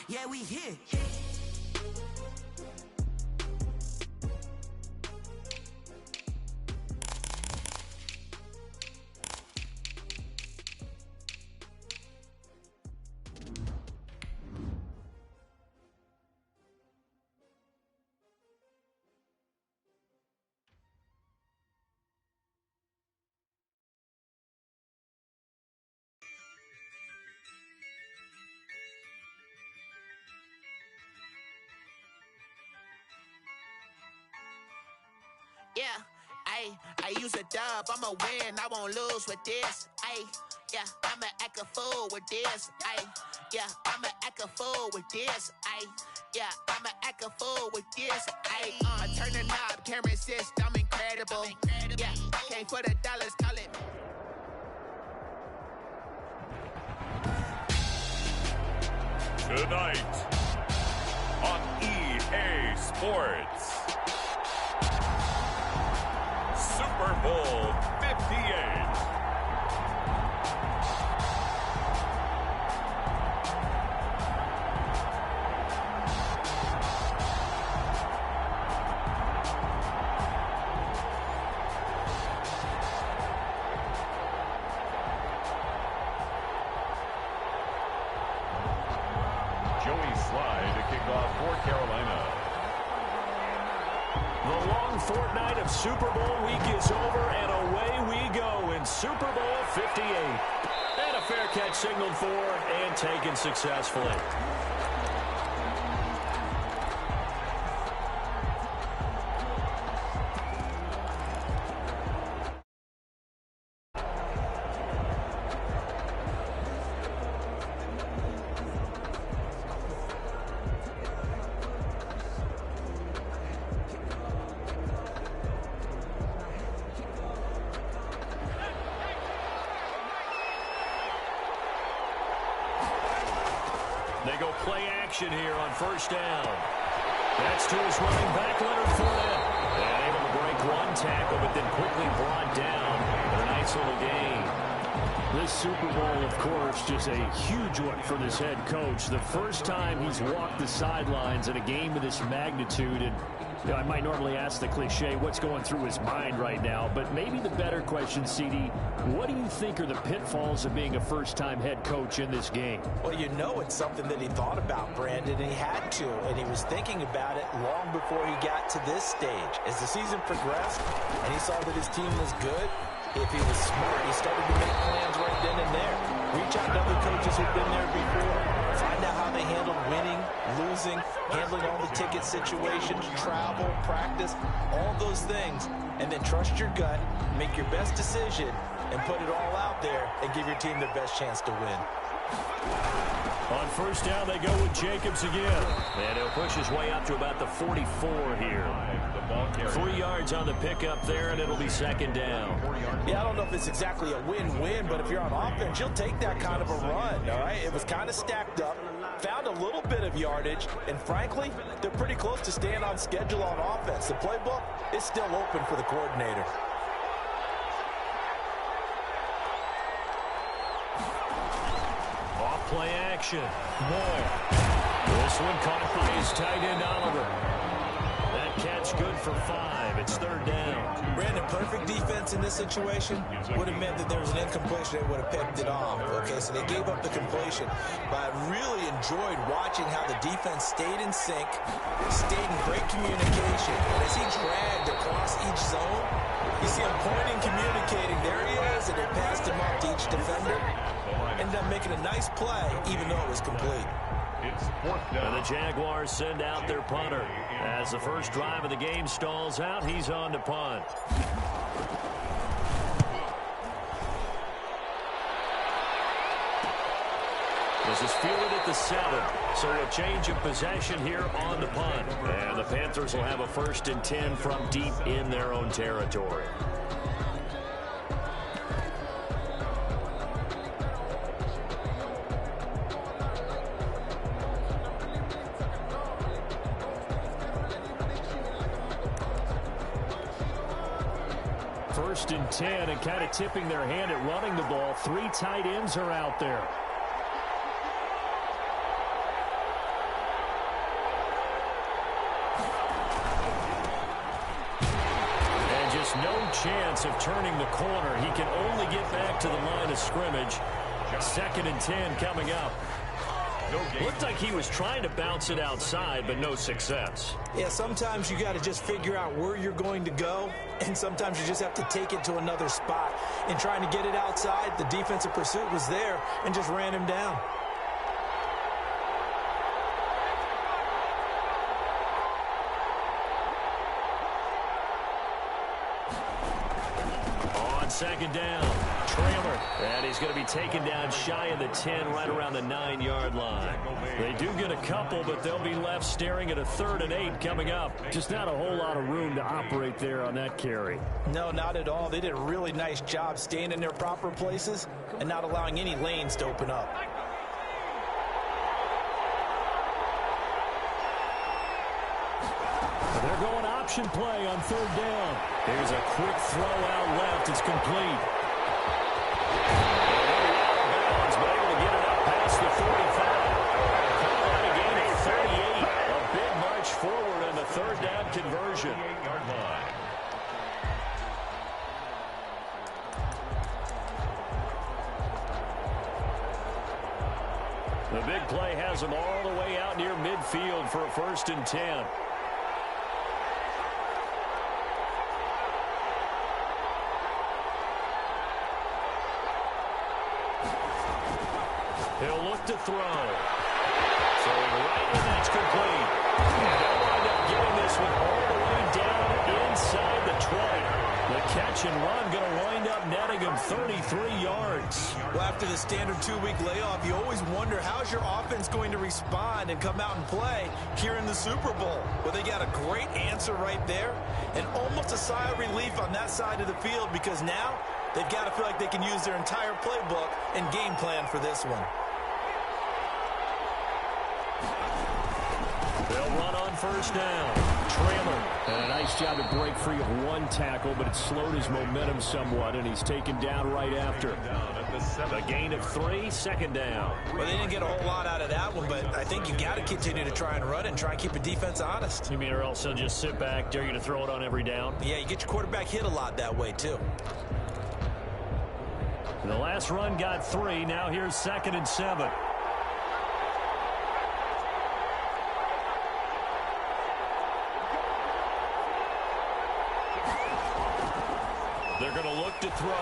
Yeah, we here. Yeah, I use a dub, I'ma win, I won't lose with this. Yeah, I'ma act a fool with this. Yeah, I'ma act a fool with this. Yeah, I'ma act a fool with this. I turn the knob, can't resist, I'm incredible. Yeah, came for the dollars, call it. Tonight on EA Sports, Super Bowl 58. Joey Slye to kick off for Carolina. The long fortnight of Super Bowl week is over, and away we go in Super Bowl 58. And a fair catch signaled for and taken successfully. They go play action here on first down. That's to his running back, Leonard Fournette. And able to break one tackle, but then quickly brought down. A nice little gain. This Super Bowl, of course, just a huge one for this head coach. The first time he's walked the sidelines in a game of this magnitude. And you know, I might normally ask the cliche, what's going through his mind right now? But maybe the better question, CD, what do you think are the pitfalls of being a first-time head coach in this game? Well, you know it's something that he thought about, Brandon, and he had to. And he was thinking about it long before he got to this stage. As the season progressed and he saw that his team was good, if he was smart, he started to make plans right then and there. Reach out to other coaches who've been there before. Find out how they handled winning, losing, handling all the ticket situations, travel, practice, all those things. And then trust your gut, make your best decision, and put it all out there and give your team their best chance to win. On first down, they go with Jacobs again. And he'll push his way up to about the 44 here. 3 yards on the pickup there, and it'll be second down. Yeah, I don't know if it's exactly a win-win, but if you're on offense, you'll take that kind of a run, all right? It was kind of stacked up, found a little bit of yardage, and frankly, they're pretty close to staying on schedule on offense. The playbook is still open for the coordinator. Play action. Moore. This one caught by his tight end, Oliver. That catch good for 5. It's third down. Brandon, perfect defense in this situation would have meant that there was an incompletion. They would have picked it off. Okay, so they gave up the completion. But I really enjoyed watching how the defense stayed in sync, stayed in great communication. And as he dragged across each zone, you see him pointing, communicating. There he is, and they passed him up to each defender. Ended up making a nice play, even though it was complete. And the Jaguars send out their punter. As the first drive of the game stalls out, he's on to punt. This is fielded at the 7. So a change of possession here on the punt. And the Panthers will have a 1st and 10 from deep in their own territory. First and 10, and kind of tipping their hand at running the ball. 3 tight ends are out there. no chance of turning the corner. He can only get back to the line of scrimmage. 2nd and 10 coming up. Looked like he was trying to bounce it outside, but no success. Yeah, sometimes you got to just figure out where you're going to go, and sometimes you just have to take it to another spot. In trying to get it outside, the defensive pursuit was there and just ran him down. On 2nd down, Traylor. And he's going to be taken down shy of the 10, right around the 9-yard line. They do get a couple, but they'll be left staring at a 3rd and 8 coming up. Just not a whole lot of room to operate there on that carry. No, not at all. They did a really nice job staying in their proper places and not allowing any lanes to open up. They're going option play on 3rd down. Here's a quick throw out left. It's complete. Balance, but able to get it up past the 45. Call that a gain of 38. A big march forward on the 3rd down conversion. 38-yard line. The big play has them all the way out near midfield for a 1st and 10. He'll look to throw. Throwing right, and that's complete. They'll wind up getting this one all the way down inside the 20. The catch and run going to wind up netting him 33 yards. Well, after the standard 2-week layoff, you always wonder how's your offense going to respond and come out and play here in the Super Bowl. Well, they got a great answer right there and almost a sigh of relief on that side of the field because now they've got to feel like they can use their entire playbook and game plan for this one. They'll run on 1st down. Traylor. And a nice job to break free of one tackle, but it slowed his momentum somewhat, and he's taken down right after. A gain of 3, 2nd down. Well, they didn't get a whole lot out of that one, but I think you got to continue to try and run it and try and keep the defense honest. You mean or else they'll just sit back, dare you to throw it on every down? Yeah, you get your quarterback hit a lot that way, too. The last run got 3. Now here's 2nd and 7. They're going to look to throw. Oh,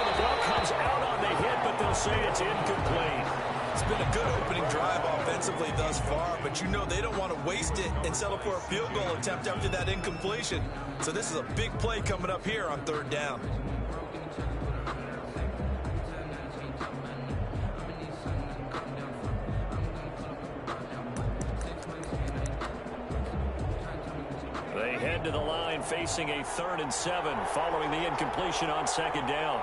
the ball comes out on the hit, but they'll say it's incomplete. It's been a good opening drive offensively thus far, but you know they don't want to waste it and settle for a field goal attempt after that incompletion. So this is a big play coming up here on 3rd down. They head to the line facing a 3rd and 7 following the incompletion on 2nd down.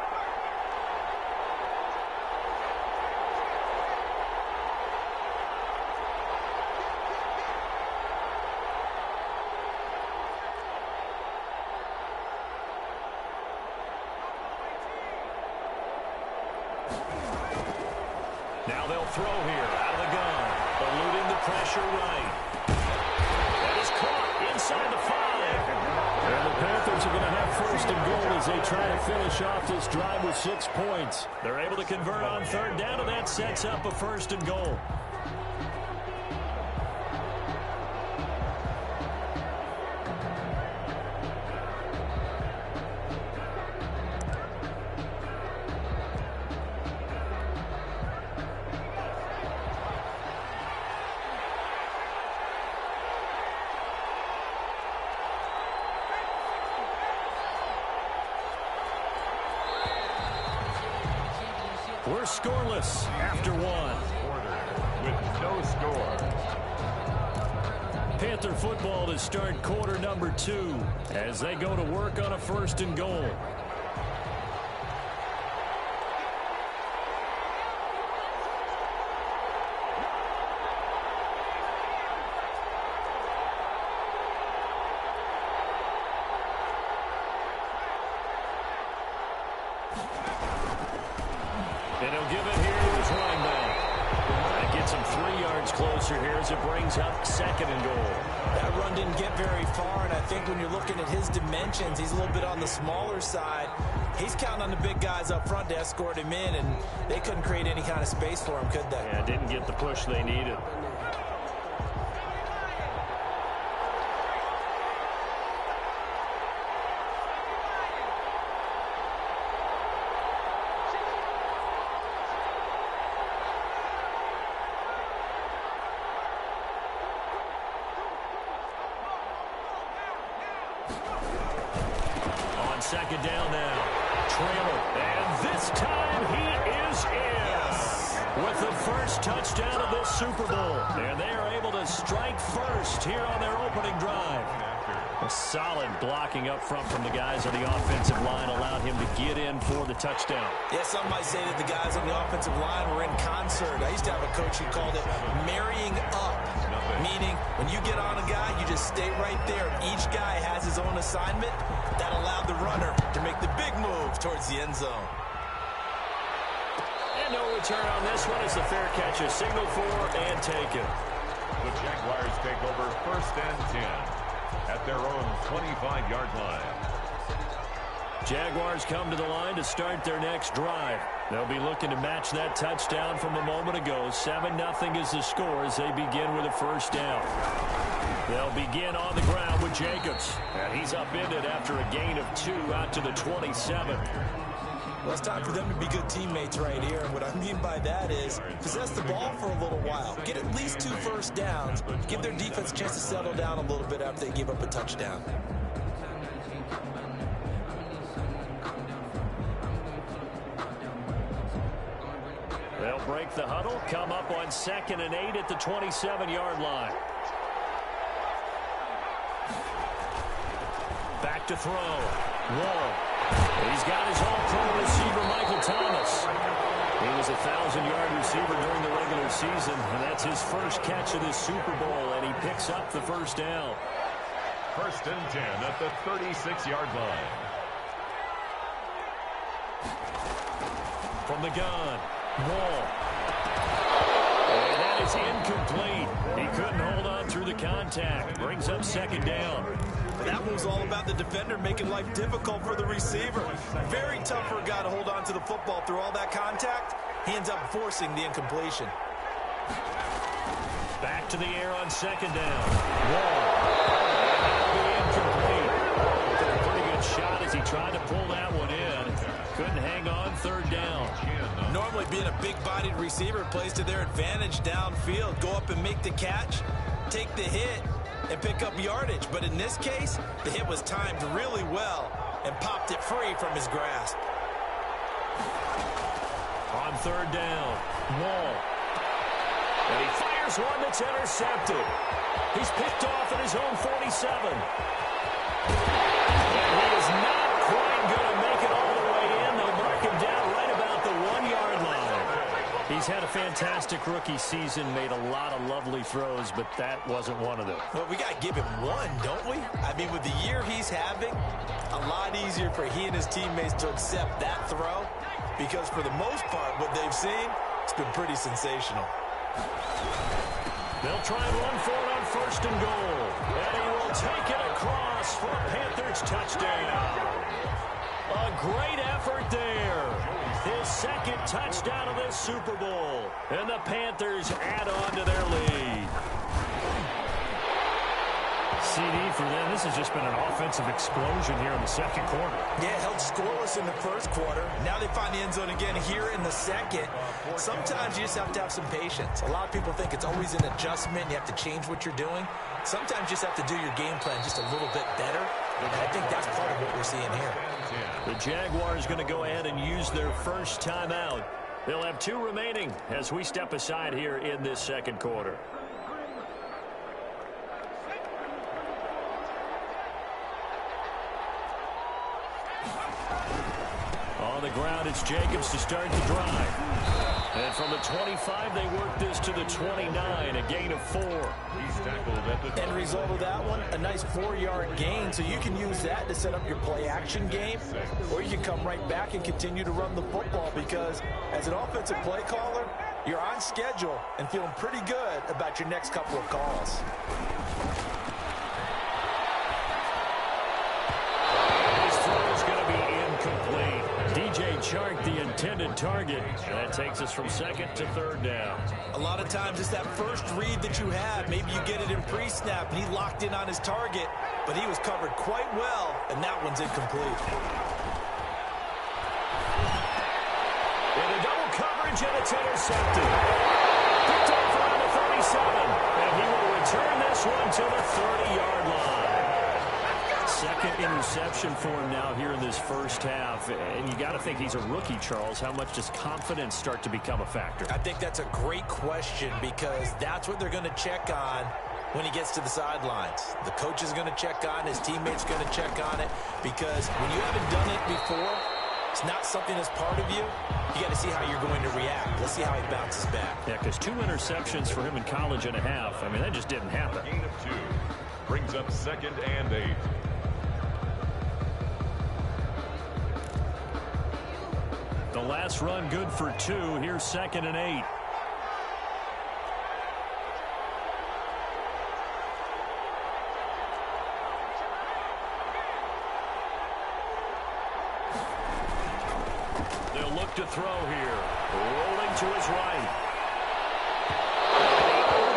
Now they'll throw here out of the gun, eluding the pressure right. That is caught inside the 5. And the Panthers are going to have 1st and goal as they try to finish off this drive with 6 points. They're able to convert on 3rd down, and that sets up a 1st and goal. We're scoreless after 1. With no score. Panther football to start quarter number 2 as they go to work on a 1st and goal. And he'll give it here to his running back. That gets him 3 yards much closer here as it brings up 2nd and goal. That run didn't get very far, and I think when you're looking at his dimensions, he's a little bit on the smaller side. He's counting on the big guys up front to escort him in, and they couldn't create any kind of space for him, could they? Yeah, didn't get the push they needed. On 2nd down now. Trailer. And this time he is in with the first touchdown of this Super Bowl. And they are able to strike first here on their opening drive. A solid blocking up front from the guys on the offensive line allowed him to get in for the touchdown. Yeah, some might say that the guys on the offensive line were in concert. I used to have a coach who called it marrying up, meaning when you get on a guy, you just stay right there. Each guy has his own assignment. That allowed the runner to make the big move towards the end zone. And no return on this one as the fair catch is signaled for and taken. The Jaguars take over 1st and 10 at their own 25-yard line. Jaguars come to the line to start their next drive. They'll be looking to match that touchdown from a moment ago. 7-0 is the score as they begin with a first down. They'll begin on the ground with Jacobs. And he's upended after a gain of 2 out to the 27. Well, it's time for them to be good teammates right here. And what I mean by that is possess the ball for a little while. Get at least 2 first downs. Give their defense a chance to settle down a little bit after they give up a touchdown. They'll break the huddle, come up on 2nd and 8 at the 27-yard line. Back to throw. Wall. He's got his all-pro receiver, Michael Thomas. He was a 1,000-yard receiver during the regular season, and that's his first catch of this Super Bowl, and he picks up the first down. 1st and 10 at the 36-yard line. From the gun, Wall. And that is incomplete. He couldn't hold on through the contact. Brings up 2nd down. That was all about the defender making life difficult for the receiver. Very tough for a guy to hold on to the football through all that contact. He ends up forcing the incompletion. Back to the air on 2nd down. Wall. That'll be incomplete. Took a pretty good shot as he tried to pull that one in. Couldn't hang on 3rd down. Normally being a big-bodied receiver plays to their advantage downfield. Go up and make the catch, take the hit, and pick up yardage. But in this case, the hit was timed really well and popped it free from his grasp. On 3rd down, Wall. And he fires one that's intercepted. He's picked off at his own 47. And he is not quite going to make it all the way in. They'll mark him down right about the 1-yard line. He's had a fantastic rookie season, made a lot of lovely throws, but that wasn't one of them. Well, we got to give him one, don't we? I mean, with the year he's having, a lot easier for he and his teammates to accept that throw because for the most part, what they've seen, it's been pretty sensational. They'll try and run for it on 1st and goal. And he will take it across for a Panthers touchdown. A great effort there. His 2nd touchdown of this Super Bowl. And the Panthers add on to their lead. CD for them. This has just been an offensive explosion here in the 2nd quarter. Yeah, held scoreless in the 1st quarter. Now they find the end zone again here in the 2nd. Sometimes you just have to have some patience. A lot of people think it's always an adjustment. You have to change what you're doing. Sometimes you just have to do your game plan just a little bit better. And I think that's part of what we're seeing here. The Jaguars going to go ahead and use their first timeout. They'll have 2 remaining as we step aside here in this 2nd quarter. On the ground, it's Jacobs to start the drive. And from the 25, they work this to the 29, a gain of 4. He's tackled at the End result of that one, a nice 4-yard gain. So you can use that to set up your play-action game, or you can come right back and continue to run the football because as an offensive play caller, You're on schedule and feeling pretty good about your next couple of calls. His throw is going to be incomplete. DJ Chark, the intended target. That takes us from second to third down. A lot of times it's that first read that you have. Maybe you get it in pre-snap, and he locked in on his target, but he was covered quite well, and that one's incomplete. And it's intercepted. Picked off around the 37. And he will return this one to the 30-yard line. Second interception for him now here in this first half. And you got to think he's a rookie, Charles. How much does confidence start to become a factor? I think that's a great question because that's what they're going to check on when he gets to the sidelines. The coach is going to check on, his teammates going to check on it, because when you haven't done it before, it's not something that's part of you. You got to see how you're going to react. Let's see how he bounces back. Yeah, because 2 interceptions for him in college and a half. I mean, that just didn't happen. Gain of 2 brings up 2nd and 8. The last run good for 2. Here's 2nd and 8. To throw here. Rolling to his right.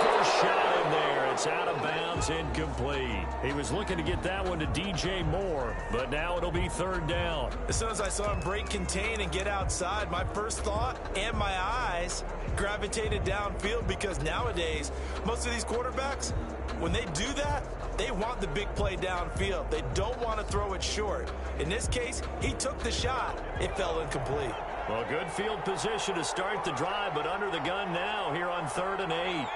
Overshot him there. It's out of bounds, incomplete. He was looking to get that one to DJ Moore, but now it'll be 3rd down. As soon as I saw him break contain and get outside, my first thought and my eyes gravitated downfield, because nowadays, most of these quarterbacks, when they do that, they want the big play downfield. They don't want to throw it short. In this case, he took the shot. It fell incomplete. Well, good field position to start the drive, but under the gun now here on 3rd and 8.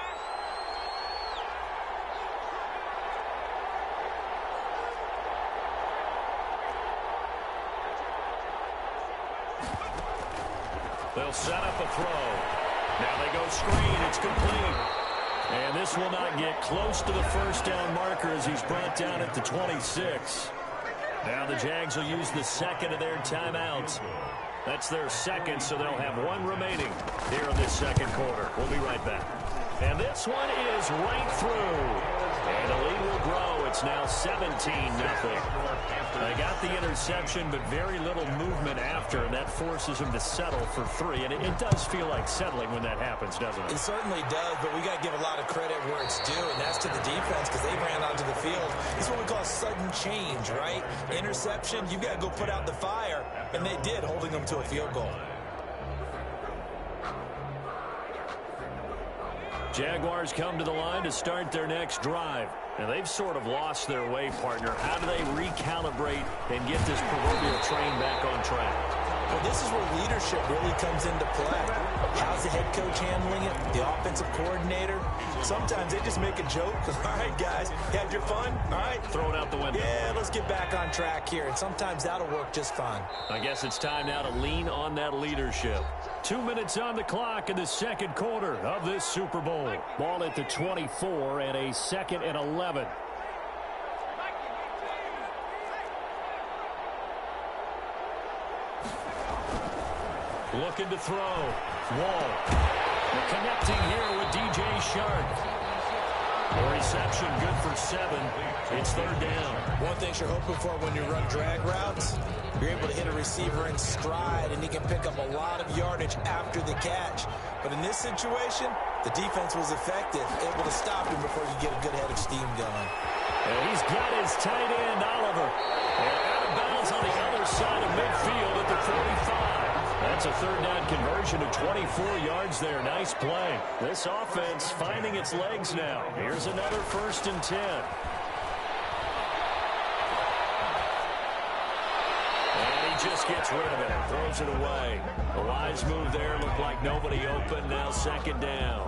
They'll set up a throw. Now they go screen. It's complete. And this will not get close to the first down marker as he's brought down at the 26. Now the Jags will use the second of their timeouts. That's their second, so they'll have 1 remaining here in this second quarter. We'll be right back. And this one is right through. And the lead will grow. It's now 17-0. They got the interception, but very little movement after, and that forces him to settle for 3. And it does feel like settling when that happens, doesn't it? It certainly does, but we got to give a lot of credit where it's due, and that's to the defense, because they ran onto the field. This is what we call sudden change, right? Interception, you got to go put out the fire, and they did, holding them to a field goal. Jaguars come to the line to start their next drive. And they've sort of lost their way, partner. How do they recalibrate and get this proverbial train back on track? Well, this is where leadership really comes into play. How's the head coach handling it? The offensive coordinator? Sometimes they just make a joke. All right, guys, you had your fun? All right. Throw it out the window. Yeah, let's get back on track here. And sometimes that'll work just fine. I guess it's time now to lean on that leadership. 2 minutes on the clock in the second quarter of this Super Bowl. Ball at the 24 and a 2nd and 11. Looking to throw. Wall. Connecting here with DJ Chark. A reception good for 7. It's 3rd down. One thing you're hoping for when you run drag routes, you're able to hit a receiver in stride, and he can pick up a lot of yardage after the catch. But in this situation, the defense was effective, able to stop him before you get a good head of steam going. And he's got his tight end, Oliver. And out of bounds on the other side of midfield at the 45. That's a 3rd down conversion of 24 yards there. Nice play. This offense finding its legs now. Here's another 1st and 10. And he just gets rid of it and throws it away. A wise move there. Looked like nobody open. Now 2nd down.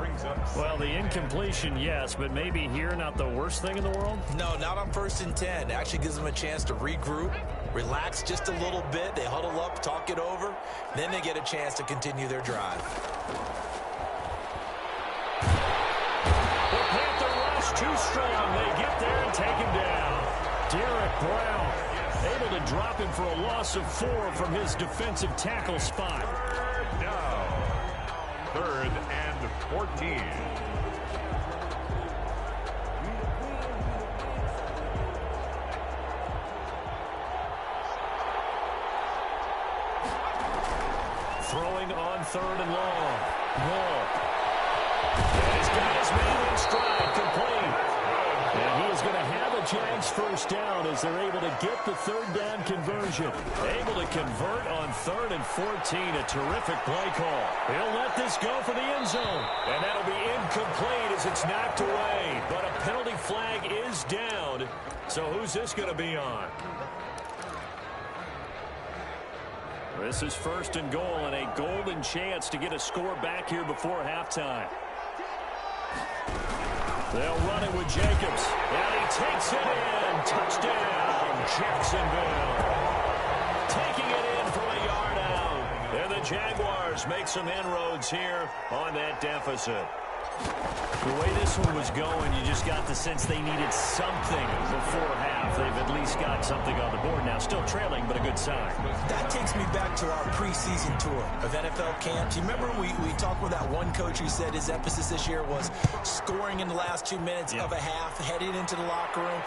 Well, the incompletion, yes, but maybe here not the worst thing in the world? No, not on 1st and 10. It actually gives them a chance to regroup, relax just a little bit. They huddle up, talk it over. Then they get a chance to continue their drive. The Panther rush too strong. They get there and take him down. Derek Brown able to drop him for a loss of 4 from his defensive tackle spot. 3rd and 14. Throwing on 3rd and long. Ball. And he's got his man in stride, complete. And he is going to have a Jags first down as they're able to get the 3rd down conversion. Able to convert on 3rd and 14. A terrific play call. He'll let this go for the end zone. And that'll be incomplete as it's knocked away. But a penalty flag is down. So who's this going to be on? This is 1st and goal and a golden chance to get a score back here before halftime. They'll run it with Jacobs. And he takes it in. Touchdown, Jacksonville. Taking it in from a yard out. And the Jaguars make some inroads here on that deficit. The way this one was going, you just got the sense they needed something before half. They've at least got something on the board now. Still trailing, but a good sign. That takes me back to our preseason tour of NFL camps. You remember we talked with that one coach who said his emphasis this year was scoring in the last 2 minutes of a half, heading into the locker room.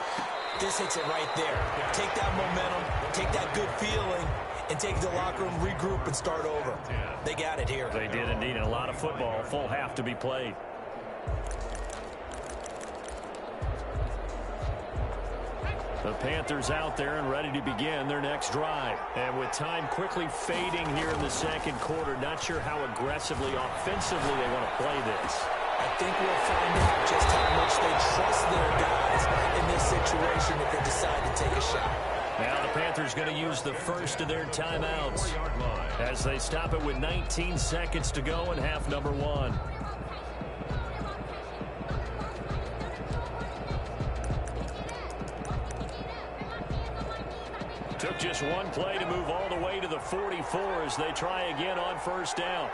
This hits it right there. Take that momentum, take that good feeling, and take the locker room, regroup, and start over. They got it here. They did indeed, and a lot of football, full half to be played. The Panthers out there and ready to begin their next drive. And with time quickly fading here in the second quarter, not sure how aggressively, offensively they want to play this. I think we'll find out just how much they trust their guys in this situation if they decide to take a shot. Now the Panthers going to use the first of their timeouts as they stop it with 19 seconds to go in half number 1. Took just one play to move all the way to the 44 as they try again on 1st down.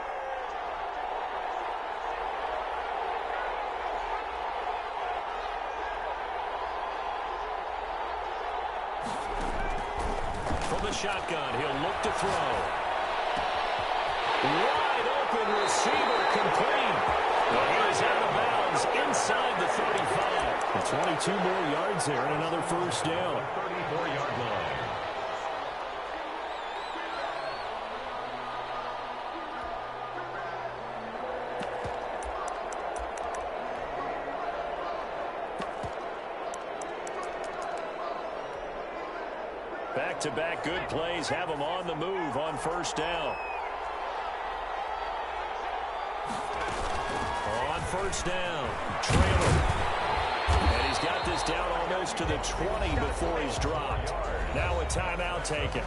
From the shotgun, he'll look to throw. Wide open receiver, complete. He is out of bounds inside the 35. 22 more yards there and another 1st down. 34-yard line. Back-to-back good plays have him on the move on 1st down. On 1st down, trailer. And he's got this down almost to the 20 before he's dropped. Now a timeout taken.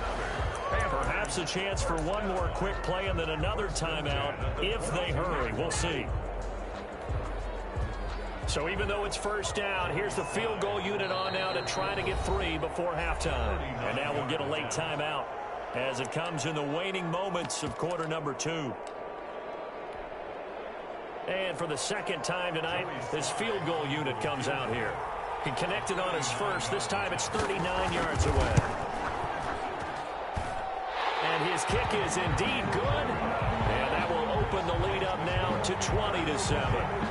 Perhaps a chance for one more quick play and then another timeout if they hurry. We'll see. So even though it's 1st down, here's the field goal unit on now to try to get 3 before halftime. And now we'll get a late timeout as it comes in the waning moments of quarter number 2. And for the second time tonight, this field goal unit comes out here. He connected on his first. This time it's 39 yards away. And his kick is indeed good. And that will open the lead up now to 20-7.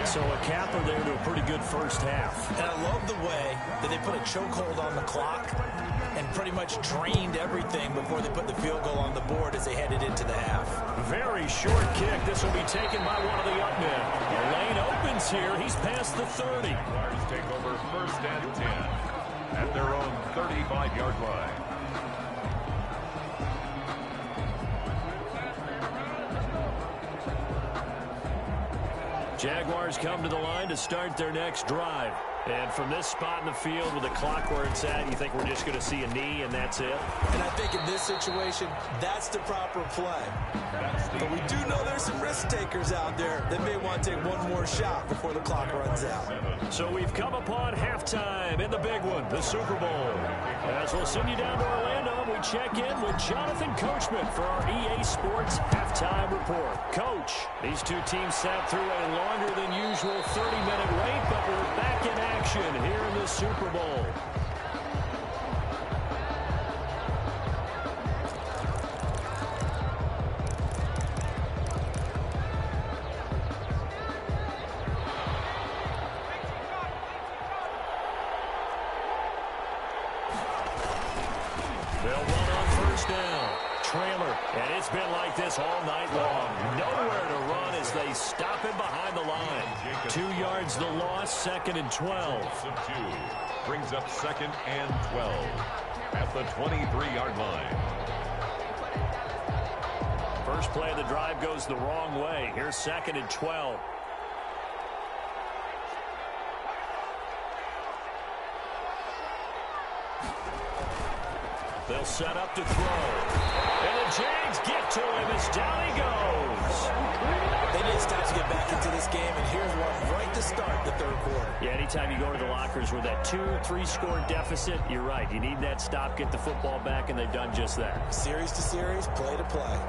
So a capper there to a pretty good first half. And I love the way that they put a chokehold on the clock and pretty much drained everything before they put the field goal on the board as they headed into the half. Very short kick. This will be taken by one of the up men. The lane opens here. He's past the 30. Jaguars take over 1st and 10 at their own 35-yard line. Jaguars come to the line to start their next drive. And from this spot in the field with the clock where it's at, you think we're just going to see a knee and that's it? And I think in this situation, that's the proper play. But we do know there's some risk takers out there that may want to take one more shot before the clock runs out. So we've come upon halftime in the big one, the Super Bowl. As we'll send you down to Orlando, we check in with Jonathan Coachman for our EA Sports Halftime Report. Coach, these two teams sat through a longer than usual 30-minute wait, but we're back in action here in the Super Bowl. trailer. And it's been like this all night long. Nowhere to run as they stop him behind the line. 2 yards the loss, 2nd and 12. Brings up 2nd and 12 at the 23-yard line. First play of the drive goes the wrong way. Here's 2nd and 12. They'll set up to throw. And the Jags get to him as down he goes. They need stops to get back into this game, and here's one right to start the third quarter. Yeah, anytime you go to the lockers with that 2-3-score deficit, you're right. You need that stop, get the football back, and they've done just that. Series to series, play to play.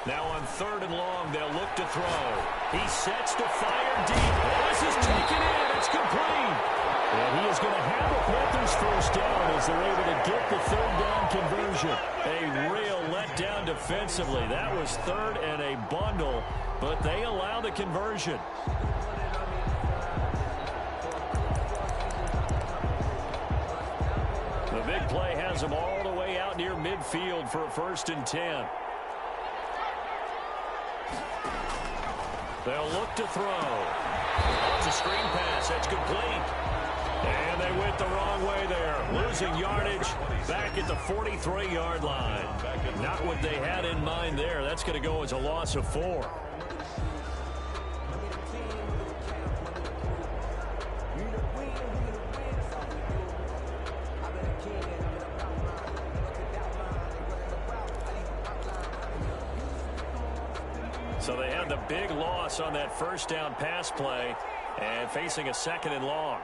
Now on 3rd and long, they'll look to throw. He sets to fire deep. Oh, this is taken in. It's complete. And he is going to have a Panthers first down as they're able to get the 3rd down conversion. A real letdown defensively. That was 3rd and a bundle, but they allow the conversion. The big play has them all the way out near midfield for a 1st and 10. They'll look to throw. It's a screen pass. That's complete. And they went the wrong way there. Losing yardage back at the 43-yard line. Not what they had in mind there. That's going to go as a loss of 4. So they had the big loss on that 1st down pass play and facing a 2nd and long.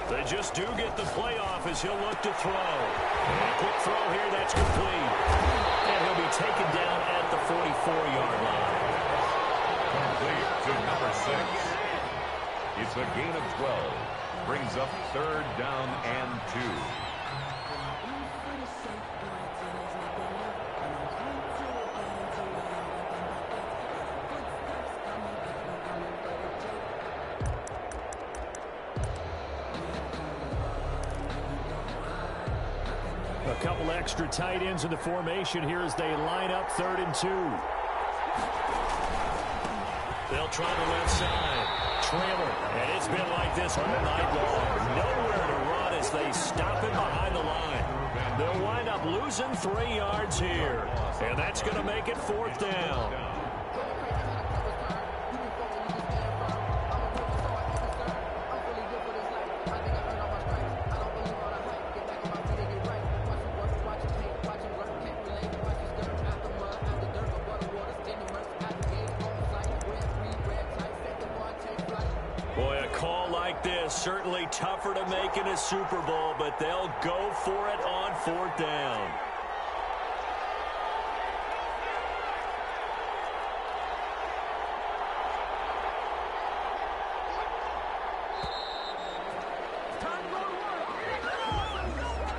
They just do get the playoff as he'll look to throw. And a quick throw here, that's complete. And he'll be taken down at the 44-yard line. Complete to number 6. It's a gain of 12. Brings up 3rd down and 2. A couple extra tight ends in the formation here as they line up 3rd and 2. They'll try the left side. Trailer. And it's been like this all night long. Nowhere to run as they stop him behind the line. They'll wind up losing 3 yards here. And that's going to make it 4th down. Boy, a call like this, certainly tougher to make in a Super Bowl, but they'll go for it on 4th down.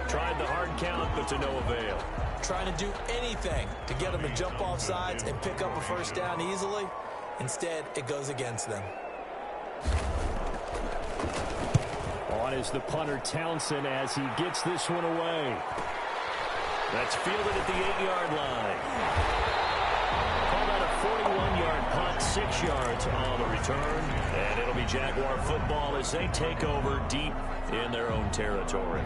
Tried the hard count, but to no avail. Trying to do anything to get them to jump off sides and pick up a 1st down easily. Instead, it goes against them. On is the punter Townsend as he gets this one away. That's fielded at the 8-yard line. Call that a 41-yard punt, 6 yards on the return. And it'll be Jaguar football as they take over deep in their own territory.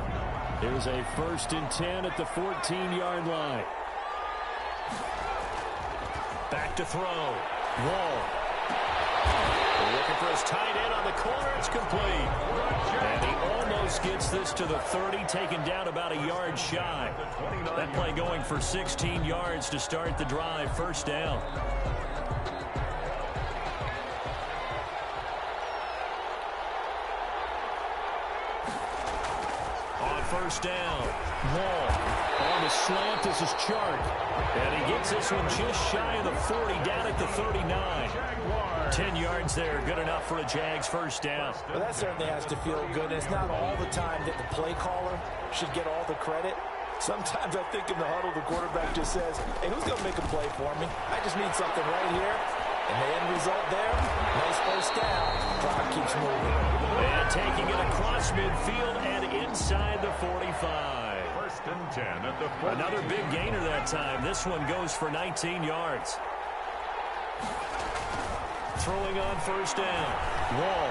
Here's a 1st and 10 at the 14-yard line. Back to throw. Wall. Looking for his tight end on the corner. It's complete. And he almost gets this to the 30, taken down about a yard shy. That play going for 16 yards to start the drive. 1st down. On first down. Wall on the slant. This is Chark. And he gets this one just shy of the 40, down at the 39. 10 yards there, good enough for a Jags first down. Well, that certainly has to feel good. And it's not all the time that the play caller should get all the credit. Sometimes I think in the huddle, the quarterback just says, hey, who's going to make a play for me? I just need something right here. And the end result there, nice first down. Clock keeps moving. And taking it across midfield and inside the 45. First and 10 at the 40. Another big gainer that time. This one goes for 19 yards. Throwing on first down. Wall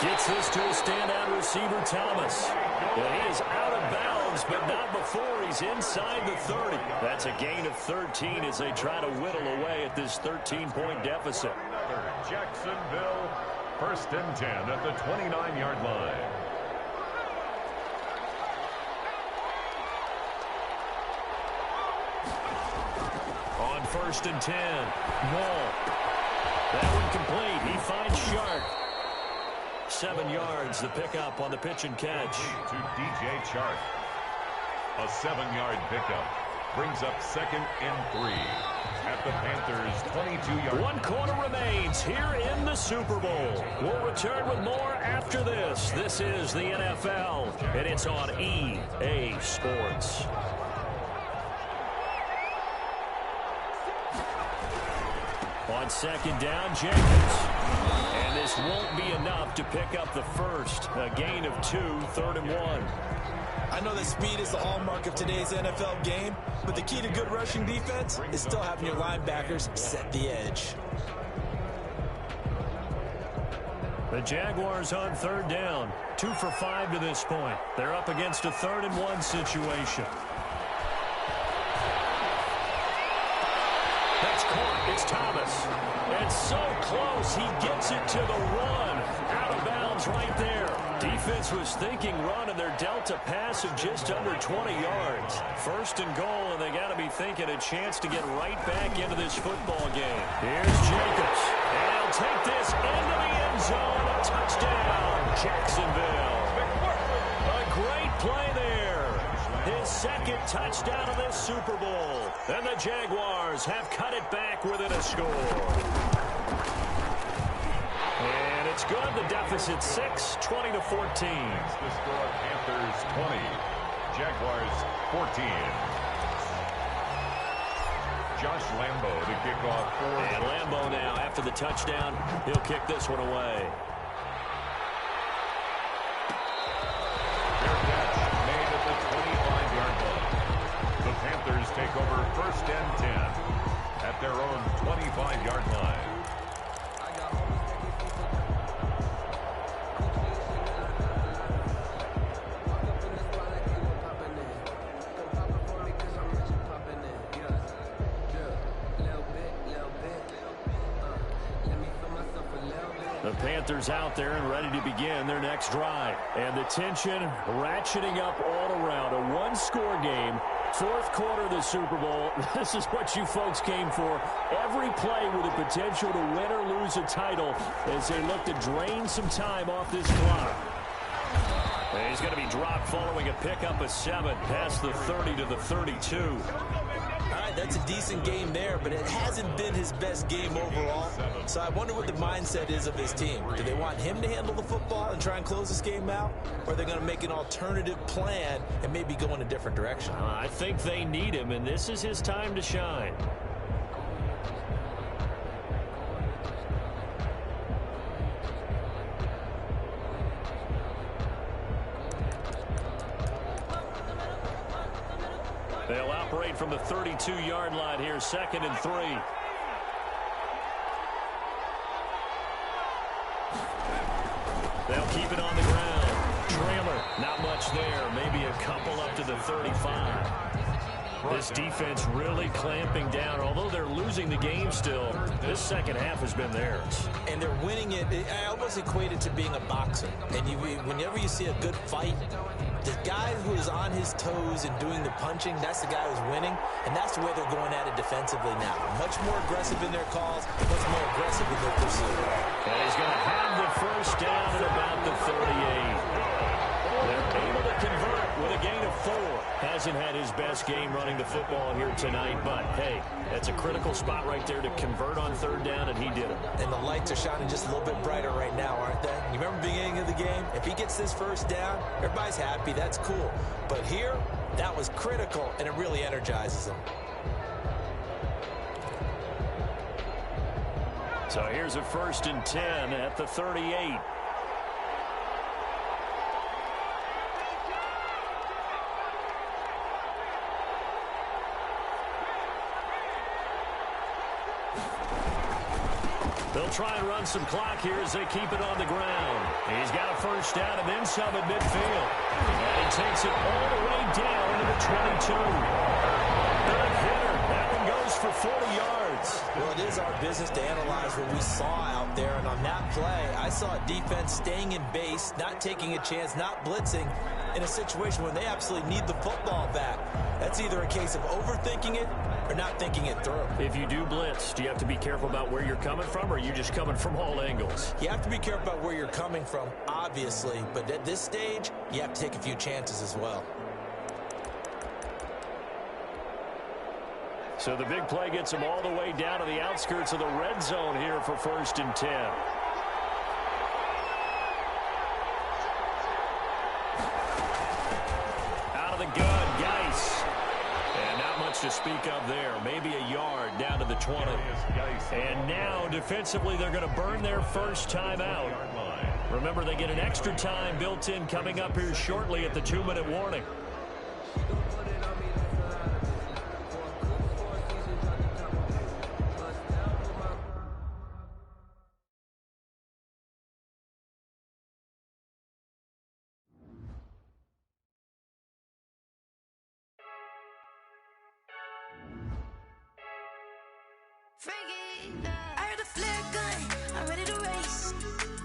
gets this to a standout receiver, Thomas. And he is out of bounds, but not before he's inside the 30. That's a gain of 13 as they try to whittle away at this 13-point deficit. Jacksonville, first and 10 at the 29-yard line. On first and 10, Wall. That one complete. He finds Shark. 7 yards, the pickup on the pitch and catch. To DJ Chark. A 7-yard pickup. Brings up second and 3 at the Panthers' 22-yard. 1 quarter remains here in the Super Bowl. We'll return with more after this. This is the NFL, and it's on EA Sports. On second down, Jenkins. And this won't be enough to pick up the first. A gain of 2, 3rd and 1. I know that speed is the hallmark of today's NFL game, but the key to good rushing defense is still having your linebackers set the edge. The Jaguars on 3rd down. 2 for 5 to this point. They're up against a 3rd and 1 situation. That's caught. It's Thomas. And so close. He gets it to the run. Out of bounds right there. Defense was thinking run, and they're dealt a pass of just under 20 yards. 1st and goal, and they got to be thinking a chance to get right back into this football game. Here's Jacobs. And he'll take this into the end zone. A touchdown, Jacksonville. A great play there. His 2nd touchdown of this Super Bowl. And the Jaguars have cut it back within a score. And it's good. The deficit 6, 20-14. The score, Panthers 20, Jaguars 14. Josh Lambo to kick off for. And Lambo now, after the touchdown, he'll kick this one away. Fair catch made at the 25-yard line. The Panthers take over 1st and 10 at their own 25-yard line. The Panthers out there and ready to begin their next drive. And the tension ratcheting up all around. A 1-score game. 4th quarter of the Super Bowl. This is what you folks came for. Every play with the potential to win or lose a title as they look to drain some time off this clock. And he's going to be dropped following a pickup of 7 past the 30 to the 32. All right, that's a decent game there, but it hasn't been his best game overall. So I wonder what the mindset is of his team. Do they want him to handle the football and try and close this game out? Or are they going to make an alternative plan and maybe go in a different direction? I think they need him, and this is his time to shine. They'll operate from the 32-yard line here, 2nd and 3. They'll keep it on the ground. Trailer, not much there. Maybe a couple up to the 35. This defense really clamping down. Although they're losing the game still, this second half has been theirs. And they're winning it. I almost equate it to being a boxer. And whenever you see a good fight, the guy who is on his toes and doing the punching, that's the guy who's winning. And that's the way they're going at it defensively now. Much more aggressive in their calls, much more aggressive in their pursuit. And he's going to have the first down at about the 38. They're able to convert of 4. Hasn't had his best game running the football here tonight, but, hey, that's a critical spot right there to convert on 3rd down, and he did it. And the lights are shining just a little bit brighter right now, aren't they? You remember the beginning of the game? If he gets this 1st down, everybody's happy. That's cool. But here, that was critical, and it really energizes him. So here's a 1st and 10 at the 38. They'll try and run some clock here as they keep it on the ground. He's got a 1st down and then some at midfield. And he takes it all the way down to the 22. Big hitter. That one goes for 40 yards. Well, it is our business to analyze what we saw out there. And on that play, I saw a defense staying in base, not taking a chance, not blitzing, in a situation where they absolutely need the football back. That's either a case of overthinking it or not thinking it through. If you do blitz, do you have to be careful about where you're coming from, or are you just coming from all angles? You have to be careful about where you're coming from, obviously. But at this stage, you have to take a few chances as well. So the big play gets them all the way down to the outskirts of the red zone here for 1st and 10. Out of the gun, Geis. And not much to speak of there. Maybe a yard down to the 20. And now, defensively, they're going to burn their 1st time out. Remember, they get an extra time built in coming up here shortly at the 2-minute warning. I heard a flare gun, I'm ready to race.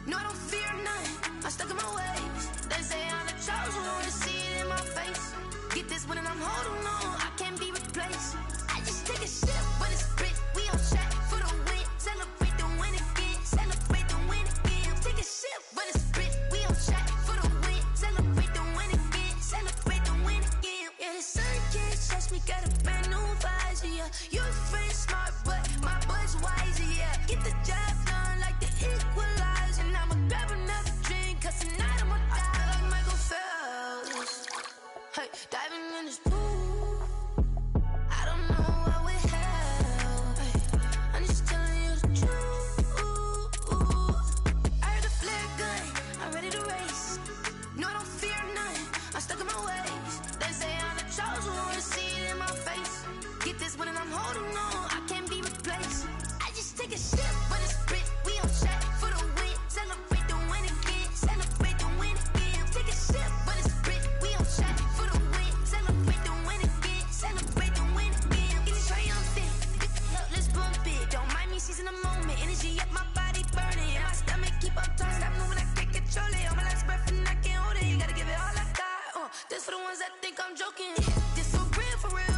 No, I don't fear none, I'm stuck in my ways. They say I'm the chosen one, see it in my face. Get this one and I'm holding on, I can't be replaced. I just take a sip, but it's split, we on track for the win. Celebrate the win again, celebrate the win again. Take a sip, but it's split, we on track for the win. Celebrate the win again, celebrate the win again. Yeah, the sun can't touch me, got a brand new visor, yeah. Your friend smart, but my bud's wiser, yeah. Get the job done like the equalizer. And I'ma grab another drink, cause tonight I'ma die like Michael Phelps. Hey, diving in this pool, I don't know what would help. Hey, I'm just telling you the truth. I heard a flare gun, I'm ready to race. No, I don't fear none, I'm stuck in my ways. They say I'm the chosen one, see it in my face. Get this one and I'm holding on, I can't be replaced. I just take a sip, but it's split, we on track for the win. Celebrate the win again, celebrate the win again. Take a sip, but it's split, we on track for the win. Celebrate the win again, celebrate the win again. Get it triumphant, up, let's bump it. Don't mind me seizing the moment, energy up, my body burning. And my stomach keep up turning, stop moving, I can't control it. On my last breath and I can't hold it, you gotta give it all I got. This for the ones that think I'm joking, this for real, for real.